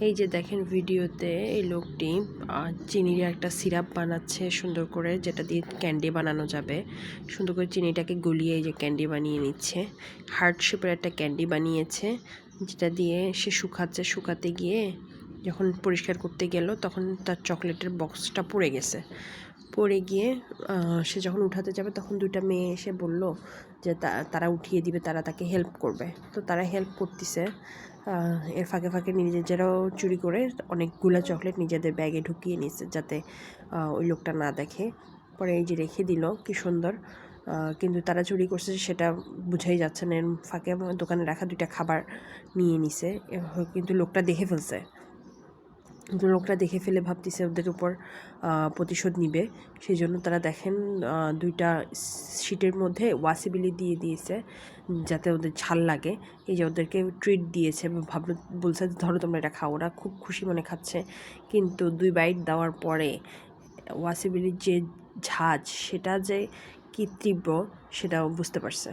এই যে দেখেন ভিডিওতে এই লোকটি চিনির একটা সিরাপ বানাচ্ছে সুন্দর করে, যেটা দিয়ে ক্যান্ডি বানানো যাবে। সুন্দর করে চিনিটাকে গলিয়ে এই যে ক্যান্ডি বানিয়ে নিচ্ছে। হার্ট শেপের একটা ক্যান্ডি বানিয়েছে, যেটা দিয়ে সে শুকাতে গিয়ে যখন পরিষ্কার করতে গেল তখন তার চকলেটের বক্সটা পড়ে গেছে। পড়ে গিয়ে সে যখন উঠাতে যাবে তখন দুইটা মেয়ে এসে বলল যে তারা উঠিয়ে দিবে, তারা তাকে হেল্প করবে। তো তারা হেল্প করতেছে। এর ফাঁকে ফাঁকে নিজেরাও চুরি করে অনেকগুলো চকলেট নিজেদের ব্যাগে ঢুকিয়ে নিচ্ছে, যাতে ওই লোকটা না দেখে। পরে এই যে রেখে দিল, কি সুন্দর। কিন্তু তারা চুরি করছে সেটা বোঝাই যাচ্ছে না। এর ফাঁকে দোকানে রাখা দুইটা খাবার নিয়ে নিছে, কিন্তু লোকটা দেখে ফেলছে। লোকটা দেখে ফেলে ভাবতেছে ওদের উপর প্রতিশোধ নিবে। সেই জন্য তারা দেখেন দুইটা শিটের মধ্যে ওয়াসিবিলি দিয়ে দিয়েছে, যাতে ওদের ঝাল লাগে। এই যে ওদেরকে ট্রিট দিয়েছে, বলছে ধরো তোমরা এটা খাও। ওরা খুব খুশি মনে খাচ্ছে, কিন্তু 2 বাইট দেওয়ার পরে ওয়াসিবিলির যে ঝাঁজ সেটা যে কি তীব্র সেটাও বুঝতে পারছে।